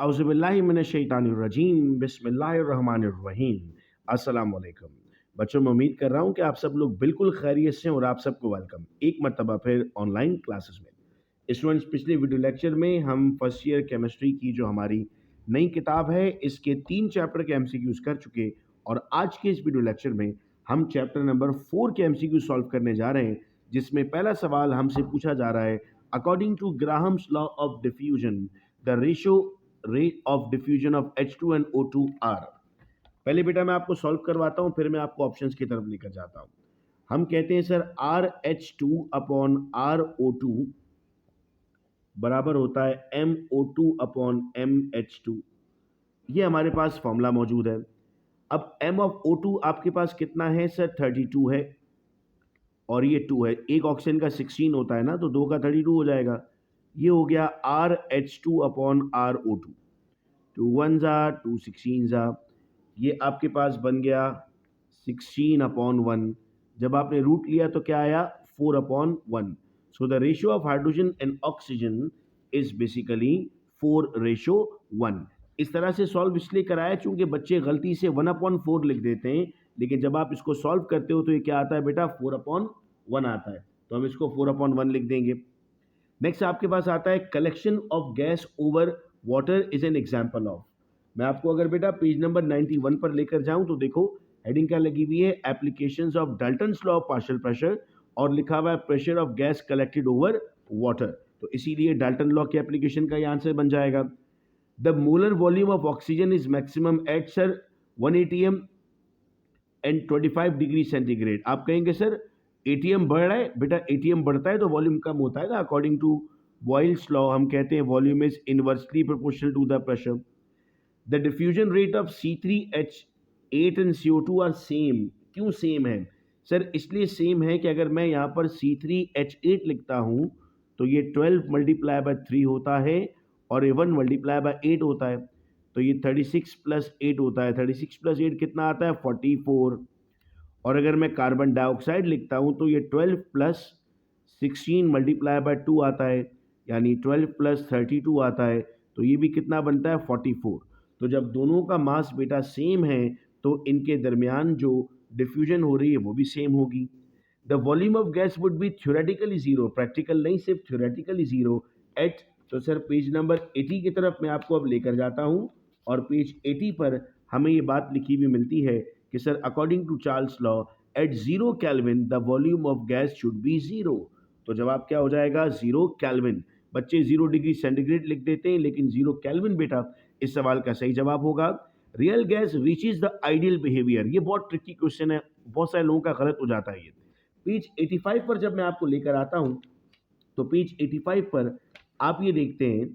औज़ुबिल्लाहिमिनश्शैतानिर्रजीम बिस्मिल्लाहिर्रहमानिर्रहीम। अस्सलाम वालेकुम। बच्चों, मैं उम्मीद कर रहा हूँ कि आप सब लोग बिल्कुल खैरियत से हैं और आप सबको वेलकम एक मर्तबा फिर ऑनलाइन क्लासेस में। स्टूडेंट्स, पिछले वीडियो लेक्चर में हम फर्स्ट ईयर केमिस्ट्री की जो हमारी नई किताब है इसके 3 चैप्टर के एमसीक्यूज कर चुके और आज के इस वीडियो लेक्चर में हम चैप्टर नंबर 4 के एमसीक्यू सॉल्व करने जा रहे हैं, जिसमें पहला सवाल हमसे पूछा जा रहा है, according to Graham's law of diffusion the ratio rate of diffusion of H2 and O2 are. पहले बेटा मैं आपको सॉल्व करवाता हूं, फिर मैं आपको ऑप्शंस की तरफ लेकर जाता हूं। हम कहते हैं सर RH2 अपॉन RO2 बराबर होता है MO2 अपॉन MH2। ये हमारे पास फॉर्मूला मौजूद है। अब M ऑफ O2 आपके पास कितना है सर? 32 है और ये 2 है। एक ऑक्सीजन का 16 होता है ना, तो 2 का 32 हो जाएगा। ये हो गया RH2 अपॉन RO2। 2 1 ज़ा 2 16 ज़ा, ये आपके पास बन गया 16 अपॉन 1। जब आपने रूट लिया तो क्या आया? 4 upon 1। So the ratio of hydrogen and oxygen is basically 4:1। इस तरह से सॉल्व इसलिए कराया चूंकि बच्चे गलती से 1 अपॉन 4 लिख देते हैं, लेकिन जब आप इसको सॉल्व करते हो तो ये क्या आता है बेटा? 4 अपॉन 1 आता है। तो हम इसको 4 अपॉन 1 लिख देंगे। नेक्स्ट आपके पास आता है collection of gas over water is an example of. मैं आपको अगर बेटा पेज नंबर 91 पर लेकर जाऊं तो देखो हेडिंग क्या लगी हुई है, applications of Dalton's law of partial pressure, और लिखा हुआ है pressure of gas collected over water. तो इसीलिए डाल्टन लॉ के एप्लीकेशन का ये आंसर बन जाएगा। The molar volume of oxygen is maximum at sir 180 m and 25 degree centigrade. आप कहेंगे सर एटीएम बढ़ रहा है। बेटा एटीएम बढ़ता है तो वॉल्यूम कम होता है ना। अकॉर्डिंग टू बॉयल्स लॉ हम कहते हैं volume is inversely proportional to the pressure. The diffusion rate of C3H8 and CO2 are same. क्यों सेम है सर? इसलिए सेम है कि अगर मैं यहाँ पर C3H8 लिखता हूँ तो ये 12 मल्टीप्लाई बाय 3 होता है और ये 1 मल्टीप्लाई बाय 8 होता है, तो ये 36 प्लस 8 होता है। 36 प्लस 8 कितना आता है? 44। और अगर मैं कार्बन डाइऑक्साइड लिखता हूँ तो ये 12 प्लस 16 मल्टीप्लाई बाय 2 आता है, यानी 12 प्लस 32 आता है, तो ये भी कितना बनता है? 44। तो जब दोनों का मास बेटा सेम है तो इनके दरमियान जो डिफ्यूजन हो रही है वो भी सेम होगी। The volume of gas would be theoretically zero, practical नहीं सिर्फ थ्योरेटिकली जीरो एट। तो सर पेज नंबर 80 की तरफ मैं आपको अब लेकर जाता हूँ और पेज 80 पर हमें ये बात लिखी हुई मिलती है कि sir according to Charles law at 0 kelvin the volume of gas should be zero. तो जवाब क्या हो जाएगा? 0 केल्विन। बच्चे 0 डिग्री सेंटीग्रेड लिख देते हैं लेकिन 0 केल्विन बेटा इस सवाल का सही जवाब होगा। Real gas reaches the ideal behaviour. ये बहुत ट्रिकी क्वेश्चन है, बहुत सारे लोगों का गलत हो जाता है ये। पेज 85 पर जब मैं आपको लेकर आता हूं तो पेज 85 पर आप ये देखते हैं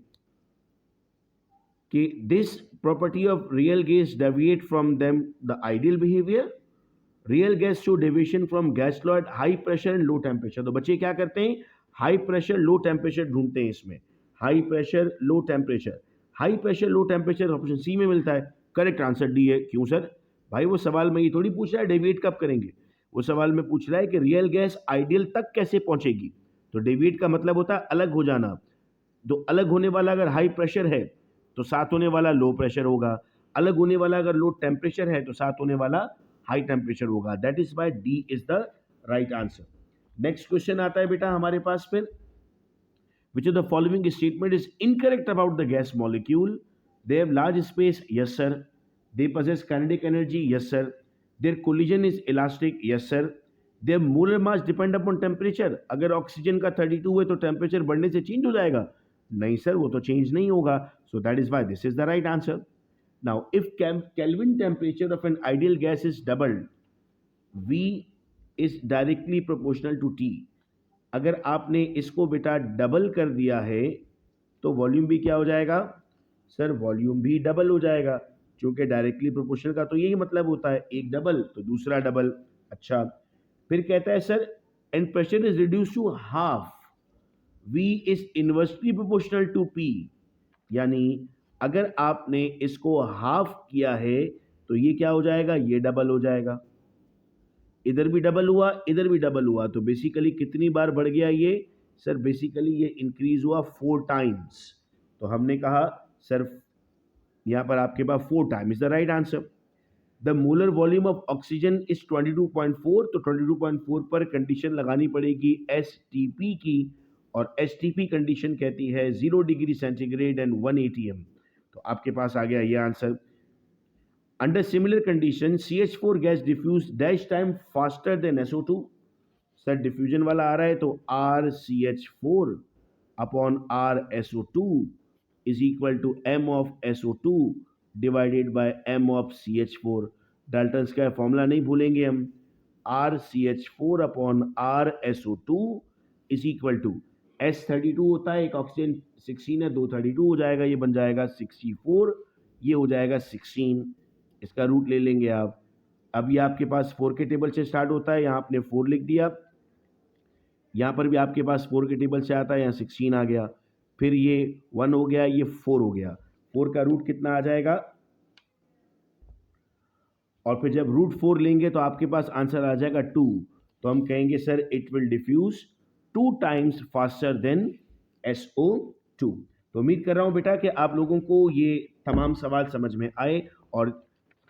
कि this property of real gas deviate from them the ideal behaviour. Real gas show deviation from gas law at high pressure and low temperature. तो बच्चे क्या करते हैं? हाई प्रेशर लो टेम्परेचर ढूंढते हैं इसमें। High pressure low temperature, high pressure low temperature option C में मिलता है। करेक्ट आंसर डी है। क्यों सर? भाई वो सवाल में ये थोड़ी पूछ रहा है डेविएट कब करेंगे, वो सवाल में पूछ रहा है कि रियल गैस आइडियल तक कैसे पहुंचेगी। तो डेविएट का मतलब होता है अलग हो जाना। तो अलग होने वाला अगर हाई प्रेशर है तो साथ होने वाला लो प्रेशर होगा, अलग होने वाला अगर लो टेम्परेचर है तो साथ होने वाला हाई टेम्परेचर होगा। That is why D is the right answer. Next question आता है बेटा हमारे पास फिर, which of the following statement is incorrect about the gas molecule? They have large space, yes sir. They possess kinetic energy, yes sir. Their collision is elastic, yes sir. Their molar mass depend upon temperature. अगर oxygen का 32 है तो temperature बढ़ने से change हो जाएगा? नहीं sir, वो तो चेंज नहीं होगा। So that is why this is the right answer. Now if Kelvin temperature of an ideal gas is doubled, V is directly proportional to T। अगर आपने इसको बेटा डबल कर दिया है तो वॉल्यूम भी क्या हो जाएगा? सर वॉल्यूम भी डबल हो जाएगा, क्योंकि डायरेक्टली प्रोपोर्शनल का तो यही मतलब होता है, एक डबल तो दूसरा डबल। अच्छा, फिर कहता है sir and pressure is reduce to half, V is inversely proportional to P. यानी अगर आपने इसको हाफ किया है तो ये क्या हो जाएगा? ये डबल हो जाएगा। इधर भी डबल हुआ, इधर भी डबल हुआ, तो बेसिकली कितनी बार बढ़ गया ये? सर बेसिकली ये इंक्रीज हुआ 4 टाइम्स। तो हमने कहा सर यहाँ पर आपके पास 4 time is the right answer. The molar volume of oxygen is 22.4, तो 22.4 पर कंडीशन लगानी पड़ेगी एसटीपी की, और एसटीपी कंडीशन कहती है 0 डिग्री सेंटीग्रेड एंड 1 एटीएम। तो आपके पास आ गया ये answer. Under similar condition CH4 gas diffuse dash time faster than SO2। Sir diffusion वाला आ रहा है तो RCH4 upon RSO2 is equal to M of SO2 divided by M of CH4। Dalton's का फॉर्मूला नहीं भूलेंगे हम। RCH4 upon RSO2 is equal to S32 होता है, एक ऑक्सीजन 16 है, 232 हो जाएगा, ये बन जाएगा 64, ये हो जाएगा 16, इसका रूट ले लेंगे आप। अब ये आपके पास 4 के टेबल से स्टार्ट होता है, यहाँ आपने 4 लिख दिया, यहाँ पर भी आपके पास 4 के टेबल से आता है, यहाँ 16 आ गया, फिर ये 1 हो गया, ये 4 हो गया, 4 का रूट कितना आ जाएगा, और फिर जब रूट 4 लेंगे तो आपके पास आंसर आ जाएगा 2। तो हम कहेंगे sir it will diffuse 2 times faster than SO2। तो उम्मीद कर रहा हूँ बेटा कि आप लोगों को ये तमाम सवाल समझ में आए, और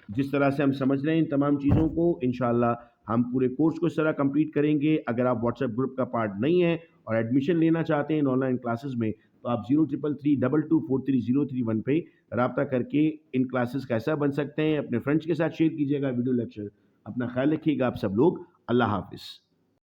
जिस तरह से हम समझ रहे हैं इन तमाम चीज़ों को, इंशाल्लाह हम पूरे कोर्स को इस तरह कंप्लीट करेंगे। अगर आप व्हाट्सएप ग्रुप का पार्ट नहीं है और एडमिशन लेना चाहते हैं इन ऑनलाइन क्लासेस में, तो आप 0333224301 पे रब्ता करके इन क्लासेस का हिस्सा बन सकते हैं। अपने फ्रेंड्स के साथ शेयर कीजिएगा वीडियो लेक्चर। अपना ख्याल रखिएगा आप सब लोग। अल्लाह हाफिज़।